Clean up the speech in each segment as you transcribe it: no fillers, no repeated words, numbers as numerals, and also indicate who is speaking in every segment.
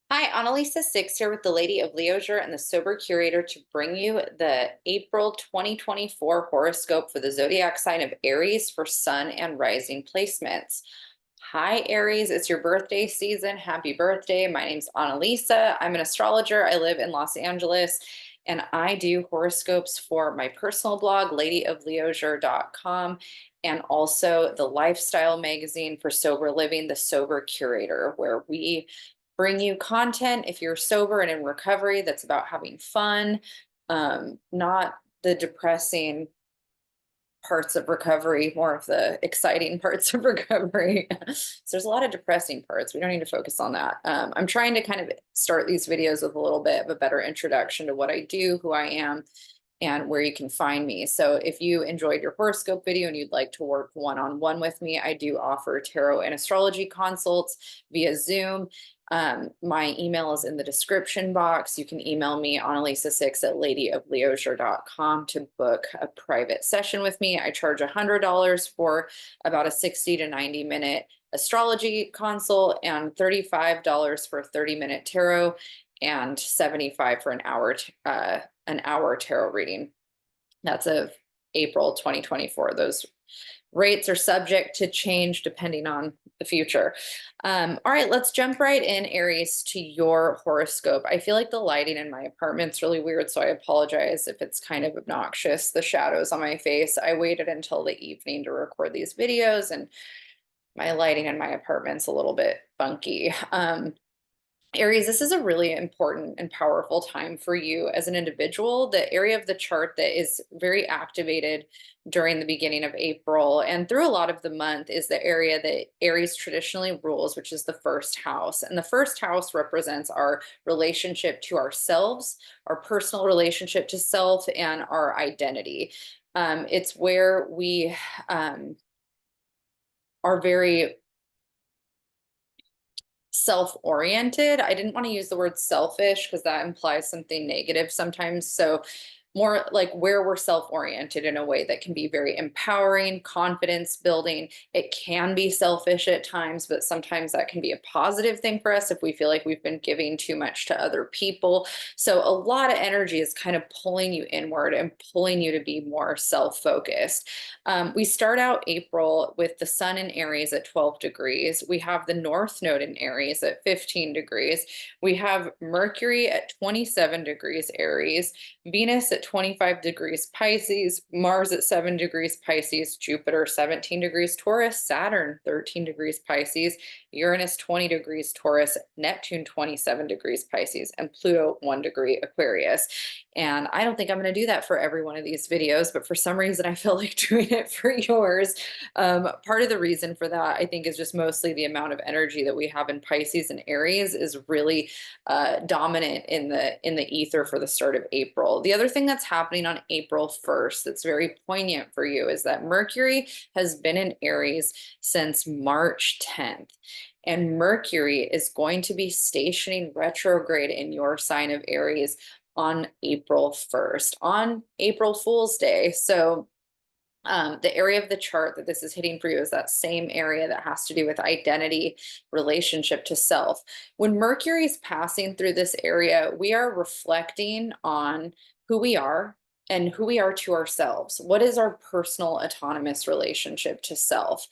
Speaker 1: Hi, Analisa Six here with the Lady of Leisure and the Sober Curator to bring you the April 2024 horoscope for the zodiac sign of Aries for sun and rising placements. Hi, Aries, it's your birthday season. Happy birthday. My name's Analisa. I'm an astrologer. I live in Los Angeles and I do horoscopes for my personal blog, ladyofleisure.com, and also the lifestyle magazine for sober living, The Sober Curator, where we bring you content if you're sober and in recovery that's about having fun, not the depressing parts of recovery, more of the exciting parts of recovery. So there's a lot of depressing parts. We don't need to focus on that. I'm trying to kind of start these videos with a little bit of a better introduction to what I do, who I am, and where you can find me. So if you enjoyed your horoscope video and you'd like to work one-on-one with me, I do offer tarot and astrology consults via Zoom. My email is in the description box. You can email me on Analisa6 at ladyofleisure.com to book a private session with me. I charge $100 for about a 60 to 90 minute astrology consult and $35 for a 30-minute tarot and 75 for an hour tarot reading. That's of April 2024. Those rates are subject to change depending on the future. All right, let's jump right in, Aries, to your horoscope. I feel like the lighting in my apartment's really weird, so I apologize if it's kind of obnoxious, the shadows on my face. I waited until the evening to record these videos, and my lighting in my apartment's a little bit funky. Aries, this is a really important and powerful time for you as an individual. The area of the chart that is very activated during the beginning of April and through a lot of the month is the area that Aries traditionally rules, which is the first house. And the first house represents our relationship to ourselves, our personal relationship to self, and our identity. It's where we are very self-oriented. I didn't want to use the word selfish because that implies something negative sometimes. So more like where we're self-oriented in a way that can be very empowering, confidence building. It can be selfish at times, but sometimes that can be a positive thing for us if we feel like we've been giving too much to other people. So a lot of energy is kind of pulling you inward and pulling you to be more self-focused. We start out April with the sun in Aries at 12 degrees. We have the North Node in Aries at 15 degrees. We have Mercury at 27 degrees Aries, Venus at 25 degrees Pisces, Mars at 7 degrees Pisces, Jupiter 17 degrees Taurus, Saturn 13 degrees Pisces, Uranus 20 degrees Taurus, Neptune 27 degrees Pisces, and Pluto 1 degree Aquarius. And I don't think I'm going to do that for every one of these videos, but for some reason I feel like doing it for yours. Part of the reason for that, I think, is just mostly the amount of energy that we have in Pisces and Aries is really dominant in the ether for the start of April. The other thing that's happening on April 1st that's very poignant for you is that Mercury has been in Aries since March 10th. And Mercury is going to be stationing retrograde in your sign of Aries on April 1st, on April Fool's Day. So the area of the chart that this is hitting for you is that same area that has to do with identity, relationship to self. When Mercury is passing through this area, we are reflecting on who we are and who we are to ourselves. What is our personal autonomous relationship to self?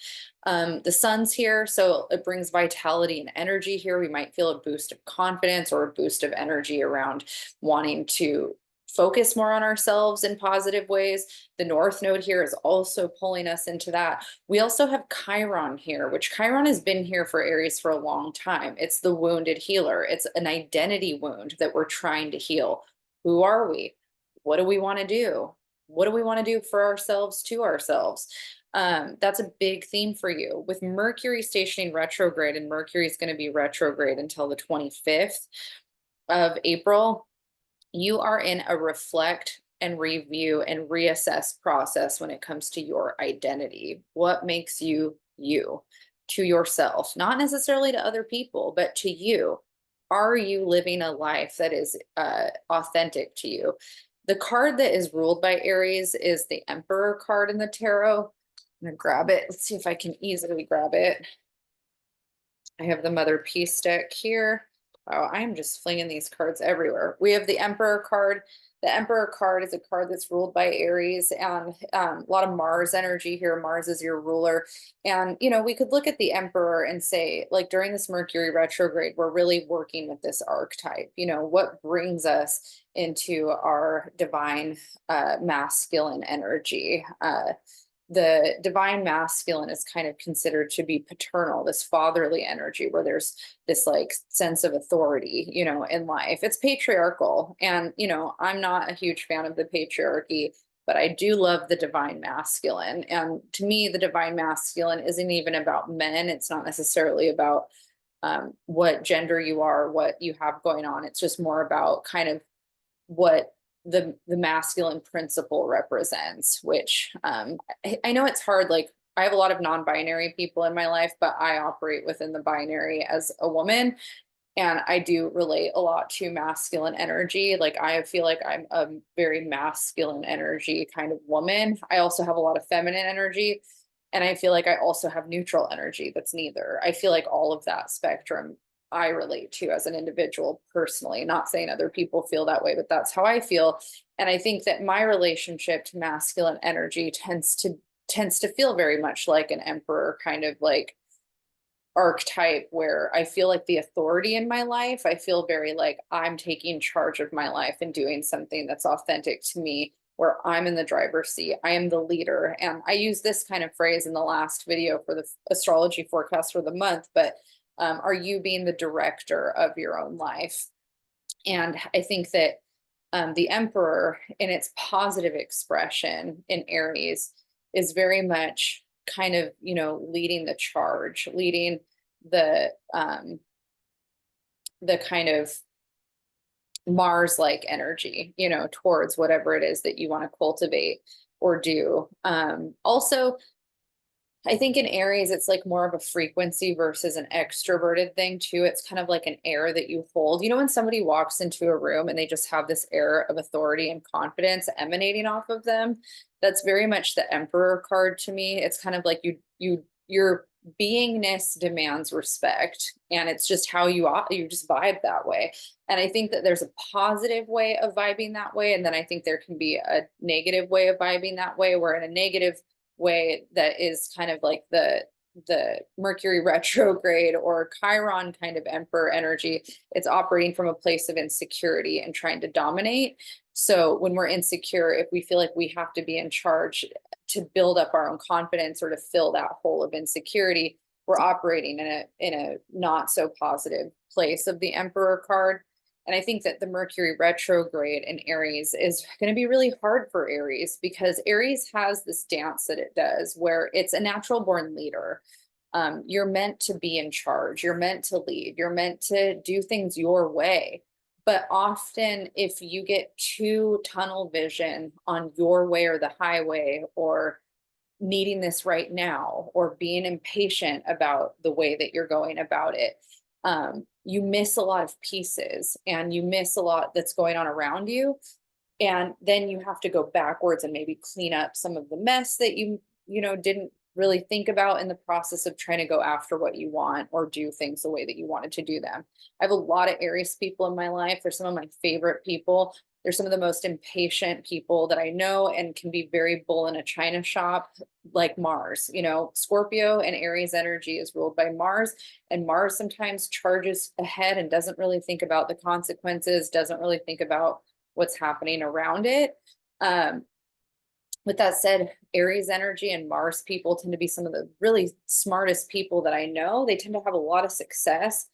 Speaker 1: The sun's here, so it brings vitality and energy here. We might feel a boost of confidence or a boost of energy around wanting to focus more on ourselves in positive ways. The North Node here is also pulling us into that. We also have Chiron here, which Chiron has been here for Aries for a long time. It's the wounded healer. It's an identity wound that we're trying to heal. Who are we? What do we want to do? What do we want to do for ourselves, to ourselves? That's a big theme for you. With Mercury stationing retrograde, and Mercury is going to be retrograde until the 25th of April, you are in a reflect and review and reassess process when it comes to your identity. What makes you you to yourself, not necessarily to other people, but to you? Are you living a life that is authentic to you? The card that is ruled by Aries is the Emperor card in the tarot. I'm gonna grab it. Let's see if I can easily grab it. I have the Mother Peace deck here. Oh, I am just flinging these cards everywhere. We have the Emperor card. The Emperor card is a card that's ruled by Aries, and a lot of Mars energy here. Mars is your ruler. And, we could look at the Emperor and say, like, during this Mercury retrograde, we're really working with this archetype. What brings us into our divine masculine energy? The divine masculine is kind of considered to be paternal, this fatherly energy where there's this like sense of authority, in life. It's patriarchal. And, I'm not a huge fan of the patriarchy, but I do love the divine masculine. And to me, the divine masculine isn't even about men. It's not necessarily about what gender you are, what you have going on. It's just more about kind of what the masculine principle represents, which I know it's hard. Like, I have a lot of non-binary people in my life, but I operate within the binary as a woman, and I do relate a lot to masculine energy. Like, I feel like I'm a very masculine energy kind of woman. I also have a lot of feminine energy, and I feel like I also have neutral energy that's neither. I feel like all of that spectrum I relate to as an individual personally. Not saying other people feel that way, but that's how I feel. And I think that my relationship to masculine energy tends to feel very much like an emperor kind of like archetype, where I feel like the authority in my life. I feel very like I'm taking charge of my life and doing something that's authentic to me, where I'm in the driver's seat. I am the leader. And I use this kind of phrase in the last video for the astrology forecast for the month, but are you being the director of your own life? And I think that the Emperor, in its positive expression in Aries, is very much kind of, leading the charge, leading the kind of Mars-like energy, towards whatever it is that you want to cultivate or do. Also, I think in Aries, it's like more of a frequency versus an extroverted thing too. It's kind of like an air that you hold. When somebody walks into a room and they just have this air of authority and confidence emanating off of them, that's very much the Emperor card to me. It's kind of like your beingness demands respect, and it's just how you just vibe that way. And I think that there's a positive way of vibing that way, and then I think there can be a negative way of vibing that way, where in a negative way that is kind of like the Mercury retrograde or Chiron kind of emperor energy, it's operating from a place of insecurity and trying to dominate. So when we're insecure, if we feel like we have to be in charge to build up our own confidence or to fill that hole of insecurity, we're operating in a not so positive place of the emperor card. And I think that the Mercury retrograde in Aries is going to be really hard for Aries, because Aries has this dance that it does where it's a natural born leader. You're meant to be in charge. You're meant to lead. You're meant to do things your way. But often, if you get too tunnel vision on your way or the highway, or needing this right now, or being impatient about the way that you're going about it, you miss a lot of pieces, and you miss a lot that's going on around you. And then you have to go backwards and maybe clean up some of the mess that you didn't really think about in the process of trying to go after what you want or do things the way that you wanted to do them. I have a lot of Aries people in my life. They're some of my favorite people. They're some of the most impatient people that I know, and can be very bull in a china shop, like Mars. Scorpio and Aries energy is ruled by Mars, and Mars sometimes charges ahead and doesn't really think about the consequences, doesn't really think about what's happening around it. With that said, Aries energy and Mars people tend to be some of the really smartest people that I know. They tend to have a lot of success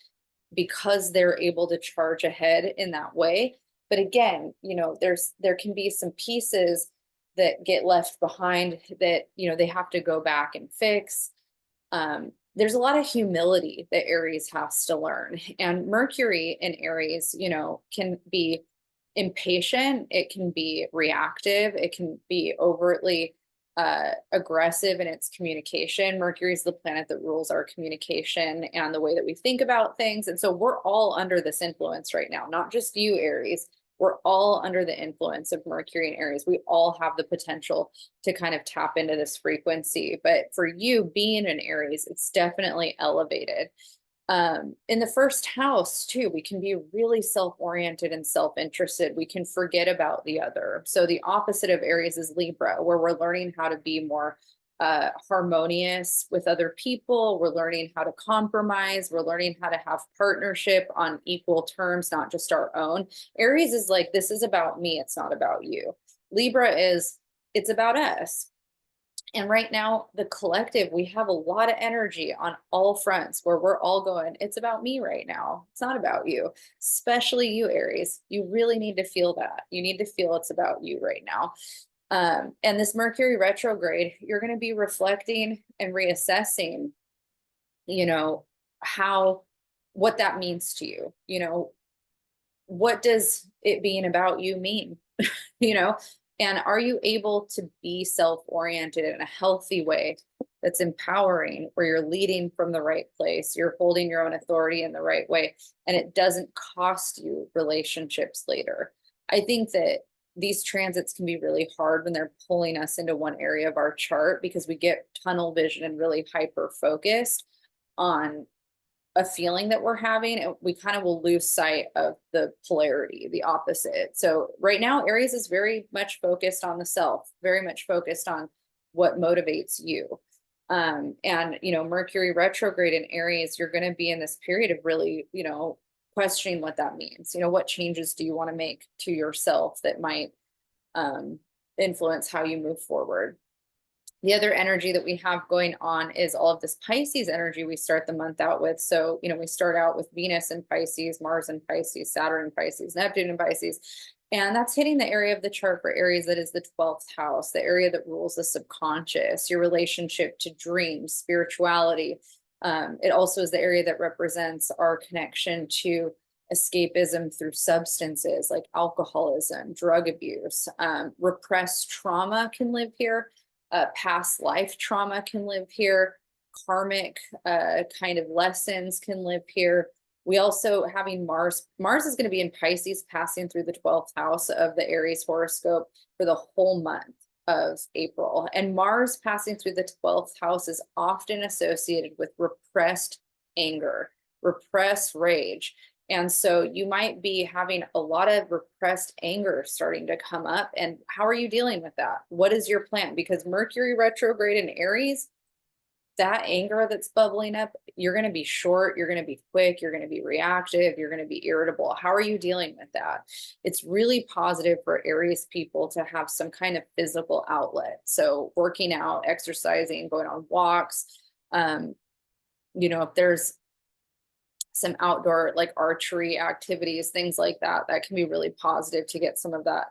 Speaker 1: because they're able to charge ahead in that way. But again, there can be some pieces that get left behind that, they have to go back and fix. There's a lot of humility that Aries has to learn. And Mercury in Aries, can be impatient, it can be reactive, it can be overtly aggressive in its communication. Mercury is the planet that rules our communication and the way that we think about things. And so we're all under this influence right now, not just you, Aries. We're all under the influence of Mercury and Aries. We all have the potential to kind of tap into this frequency. But for you being an Aries, it's definitely elevated. In the first house too, we can be really self-oriented and self-interested. We can forget about the other. So the opposite of Aries is Libra, where we're learning how to be more harmonious with other people. We're learning how to compromise. We're learning how to have partnership on equal terms, not just our own. Aries is like, this is about me. It's not about you. Libra is, it's about us. And right now, the collective, we have a lot of energy on all fronts where we're all going, it's about me right now. It's not about you, especially you, Aries. You really need to feel that. You need to feel it's about you right now. And this Mercury retrograde, you're going to be reflecting and reassessing, you know, how, what that means to you. You know, what does it being about you mean? You know, and are you able to be self-oriented in a healthy way that's empowering, where you're leading from the right place, you're holding your own authority in the right way, and it doesn't cost you relationships later? I think that these transits can be really hard when they're pulling us into one area of our chart, because we get tunnel vision and really hyper focused on a feeling that we're having, and we kind of will lose sight of the polarity, the opposite. So right now, Aries is very much focused on the self, very much focused on what motivates you. And, you know, Mercury retrograde in Aries, you're going to be in this period of really, you know, questioning what that means. You know, what changes do you want to make to yourself that might influence how you move forward? The other energy that we have going on is all of this Pisces energy we start the month out with. So, you know, we start out with Venus in Pisces, Mars in Pisces, Saturn in Pisces, Neptune in Pisces. And that's hitting the area of the chart for Aries that is the 12th house, the area that rules the subconscious, your relationship to dreams, spirituality. It also is the area that represents our connection to escapism through substances like alcoholism, drug abuse. Repressed trauma can live here. Past life trauma can live here. Karmic kind of lessons can live here. We also having Mars is going to be in Pisces, passing through the 12th house of the Aries horoscope for the whole month of April. And Mars passing through the 12th house is often associated with repressed anger, repressed rage. And so you might be having a lot of repressed anger starting to come up. And how are you dealing with that? What is your plan? Because Mercury retrograde in Aries, that anger that's bubbling up, you're going to be short, you're going to be quick, you're going to be reactive, you're going to be irritable. How are you dealing with that? It's really positive for Aries people to have some kind of physical outlet. So working out, exercising, going on walks, you know, if there's some outdoor like archery activities, things like that, that can be really positive to get some of that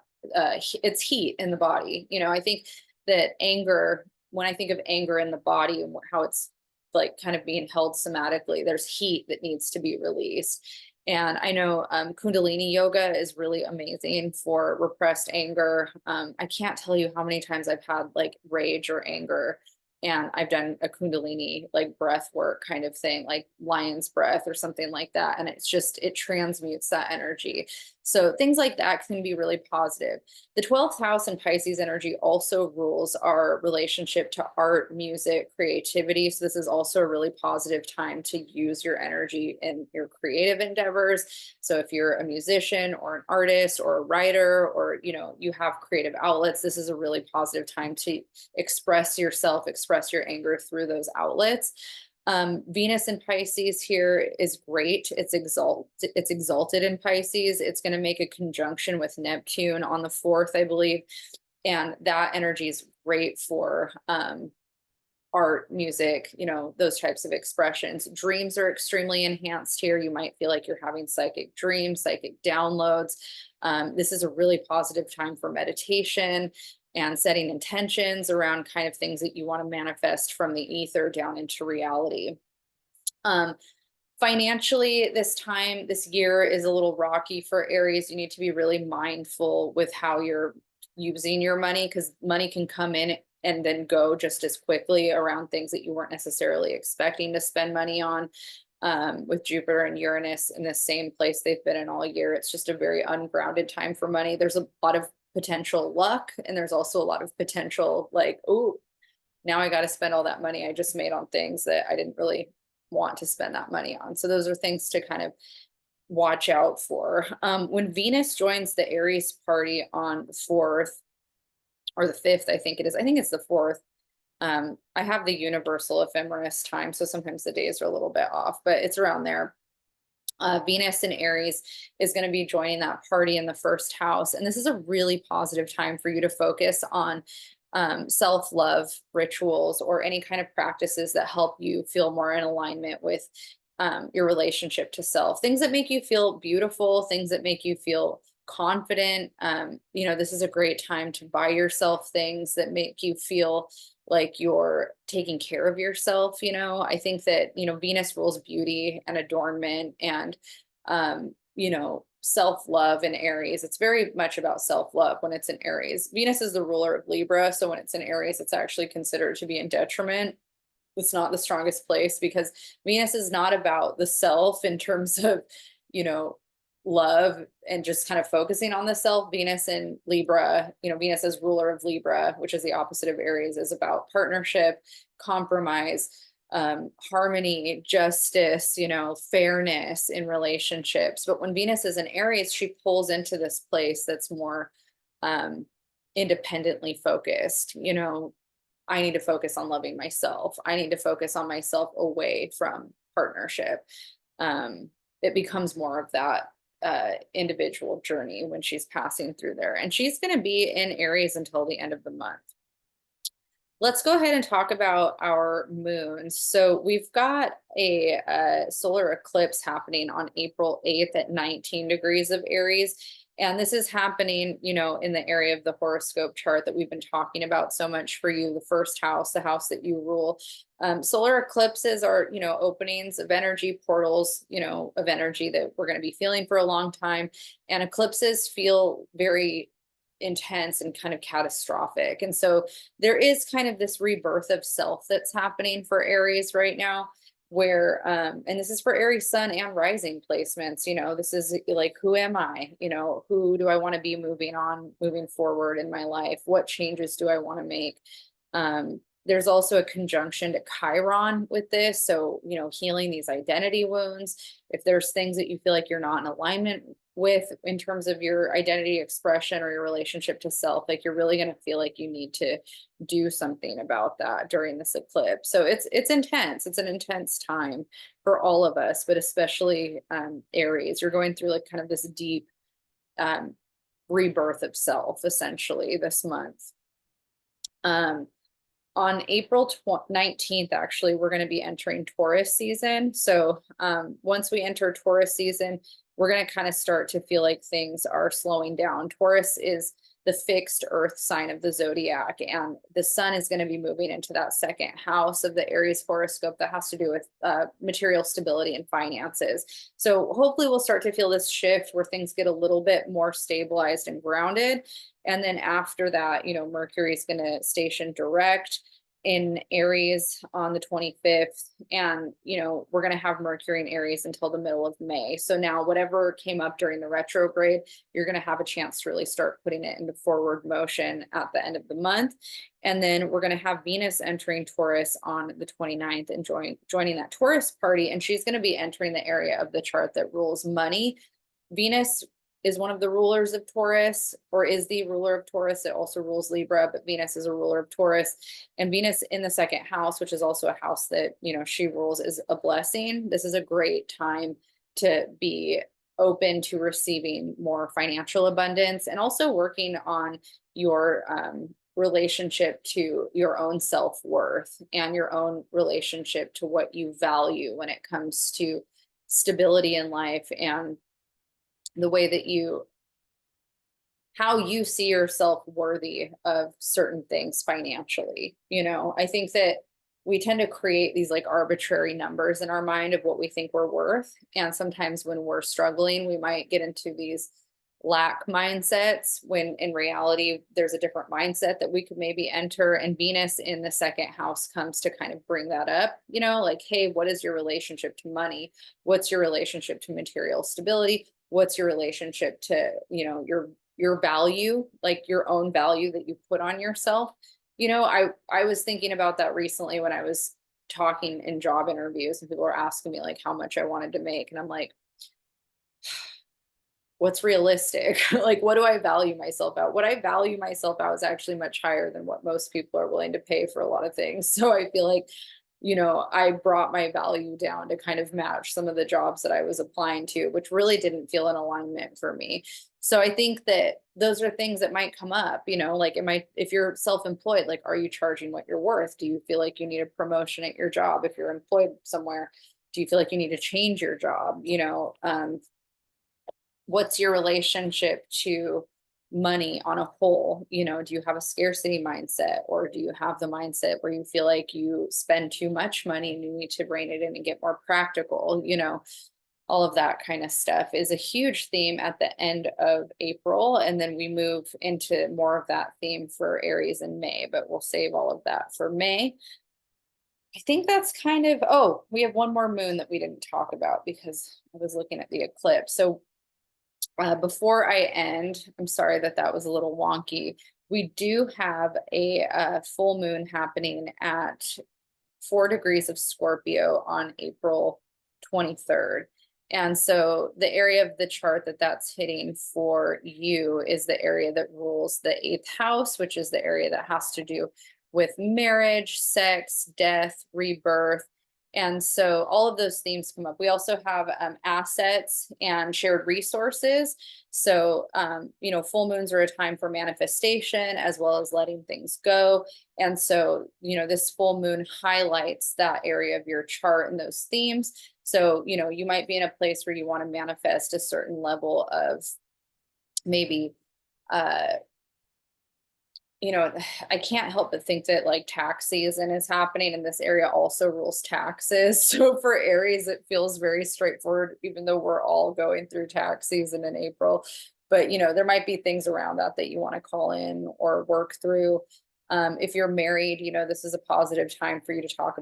Speaker 1: it's heat in the body. You know, I think that anger, when I think of anger in the body and how it's like kind of being held somatically, there's heat that needs to be released. And I know Kundalini yoga is really amazing for repressed anger. I can't tell you how many times I've had like rage or anger, and I've done a Kundalini like breath work kind of thing, like lion's breath or something like that. And it's just, it transmutes that energy. So things like that can be really positive. The 12th house in Pisces energy also rules our relationship to art, music, creativity. So this is also a really positive time to use your energy in your creative endeavors. So if you're a musician or an artist or a writer, or, you know, you have creative outlets, this is a really positive time to express yourself, express your anger through those outlets. Venus in Pisces here is great. It's exalted in Pisces. It's going to make a conjunction with Neptune on the 4th, I believe. And that energy is great for art, music, you know, those types of expressions. Dreams are extremely enhanced here. You might feel like you're having psychic dreams, psychic downloads. This is a really positive time for meditation and setting intentions around kind of things that you want to manifest from the ether down into reality. Financially, this year is a little rocky for Aries. You need to be really mindful with how you're using your money, because money can come in and then go just as quickly around things that you weren't necessarily expecting to spend money on. With Jupiter and Uranus in the same place they've been in all year, it's just a very ungrounded time for money. There's a lot of potential luck, and there's also a lot of potential like, oh, now I got to spend all that money I just made on things that I didn't really want to spend that money on. So those are things to kind of watch out for. When Venus joins the Aries party on the 4th or the 5th, I think it is. I think it's the 4th. I have the universal ephemeris time, so sometimes the days are a little bit off, but it's around there. Venus in Aries is going to be joining that party in the first house. And this is a really positive time for you to focus on self-love rituals or any kind of practices that help you feel more in alignment with your relationship to self. Things that make you feel beautiful, things that make you feel confident. This is a great time to buy yourself things that make you feel like you're taking care of yourself. I think that, Venus rules beauty and adornment and, self-love in Aries. It's very much about self-love when it's in Aries. Venus is the ruler of Libra. So when it's in Aries, it's actually considered to be in detriment. It's not the strongest place because Venus is not about the self in terms of, love and just kind of focusing on the self. Venus in Libra, Venus as ruler of Libra, which is the opposite of Aries, is about partnership, compromise, harmony, justice, fairness in relationships. But when Venus is in Aries, she pulls into this place that's more independently focused. I need to focus on loving myself. I need to focus on myself away from partnership. It becomes more of that individual journey when she's passing through there. And she's going to be in Aries until the end of the month. Let's go ahead and talk about our moons. So we've got a solar eclipse happening on April 8th at 19 degrees of Aries. And this is happening, in the area of the horoscope chart that we've been talking about so much for you, the first house, the house that you rule. Solar eclipses are, openings of energy, portals, of energy that we're going to be feeling for a long time. And eclipses feel very intense and kind of catastrophic. And so there is kind of this rebirth of self that's happening for Aries right now, where and this is for Aries sun and rising placements. This is like, who am I? Who do I want to be moving forward in my life? What changes do I want to make? There's also a conjunction to Chiron with this. So, healing these identity wounds. If there's things that you feel like you're not in alignment with in terms of your identity expression or your relationship to self, like you're really going to feel like you need to do something about that during this eclipse. So it's intense. It's an intense time for all of us, but especially Aries. You're going through like kind of this deep rebirth of self essentially this month. On April 19th, actually, we're going to be entering Taurus season. So once we enter Taurus season, we're going to kind of start to feel like things are slowing down. Taurus is the fixed earth sign of the zodiac, and the sun is going to be moving into that second house of the Aries horoscope that has to do with material stability and finances. So hopefully we'll start to feel this shift where things get a little bit more stabilized and grounded. And then after that, Mercury is going to station direct in Aries on the 25th. And, we're going to have Mercury in Aries until the middle of May. So now whatever came up during the retrograde, you're going to have a chance to really start putting it into forward motion at the end of the month. And then we're going to have Venus entering Taurus on the 29th and joining that Taurus party. And she's going to be entering the area of the chart that rules money. Venus is one of the rulers of Taurus, or is the ruler of Taurus. It also rules Libra, but Venus is a ruler of Taurus. And Venus in the second house, which is also a house that, she rules, is a blessing. This is a great time to be open to receiving more financial abundance and also working on your relationship to your own self-worth and your own relationship to what you value when it comes to stability in life and the way that how you see yourself worthy of certain things financially. I think that we tend to create these like arbitrary numbers in our mind of what we think we're worth. And sometimes when we're struggling, we might get into these lack mindsets when in reality, there's a different mindset that we could maybe enter. And Venus in the second house comes to kind of bring that up, like, hey, what is your relationship to money? What's your relationship to material stability? What's your relationship to, your value, like your own value that you put on yourself? I was thinking about that recently when I was talking in job interviews and people are asking me like how much I wanted to make. And I'm like, what's realistic? Like, what do I value myself at? What I value myself at is actually much higher than what most people are willing to pay for a lot of things. So I feel like, I brought my value down to kind of match some of the jobs that I was applying to, which really didn't feel in alignment for me. So I think that those are things that might come up, like if you're self-employed, like, are you charging what you're worth? Do you feel like you need a promotion at your job? If you're employed somewhere, do you feel like you need to change your job? What's your relationship to money on a whole? Do you have a scarcity mindset, or do you have the mindset where you feel like you spend too much money and you need to rein it in and get more practical? All of that kind of stuff is a huge theme at the end of April. And then we move into more of that theme for Aries in May, but we'll save all of that for May. I think that's kind of, oh, we have one more moon that we didn't talk about because I was looking at the eclipse. So before I end, I'm sorry that that was a little wonky. We do have a full moon happening at 4 degrees of Scorpio on April 23rd. And so the area of the chart that that's hitting for you is the area that rules the 8th house, which is the area that has to do with marriage, sex, death, rebirth. And so all of those themes come up. We also have assets and shared resources. So, full moons are a time for manifestation as well as letting things go. And so, this full moon highlights that area of your chart and those themes. So, you might be in a place where you want to manifest a certain level of maybe, I can't help but think that like tax season is happening and this area also rules taxes. So for Aries, it feels very straightforward, even though we're all going through tax season in April. But, there might be things around that you want to call in or work through. If you're married, this is a positive time for you to talk,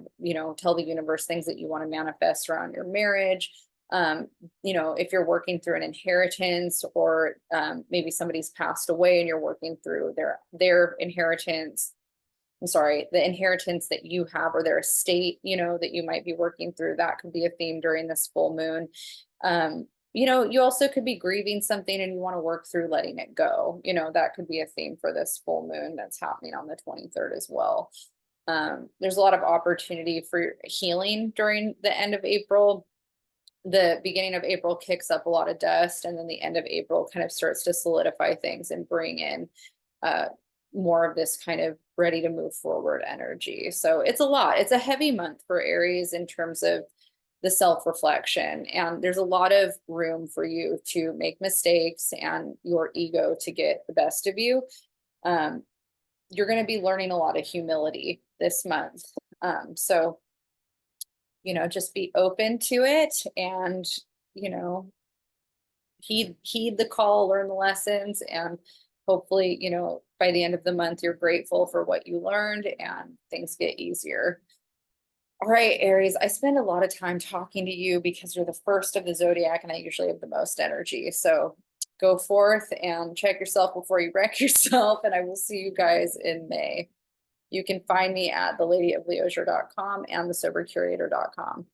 Speaker 1: tell the universe things that you want to manifest around your marriage. If you're working through an inheritance or maybe somebody's passed away and you're working through their inheritance, I'm sorry, the inheritance that you have or their estate, that you might be working through, that could be a theme during this full moon. You also could be grieving something and you want to work through letting it go. That could be a theme for this full moon that's happening on the 23rd as well. There's a lot of opportunity for healing during the end of April. The beginning of April kicks up a lot of dust, and then the end of April kind of starts to solidify things and bring in more of this kind of ready to move forward energy. So it's a lot. It's a heavy month for Aries in terms of the self-reflection, and there's a lot of room for you to make mistakes and your ego to get the best of you. You're going to be learning a lot of humility this month. So just be open to it and, heed the call, learn the lessons, and hopefully, by the end of the month, you're grateful for what you learned and things get easier. All right, Aries, I spend a lot of time talking to you because you're the first of the zodiac and I usually have the most energy. So go forth and check yourself before you wreck yourself. And I will see you guys in May. You can find me at theladyofleisure.com and thesobercurator.com.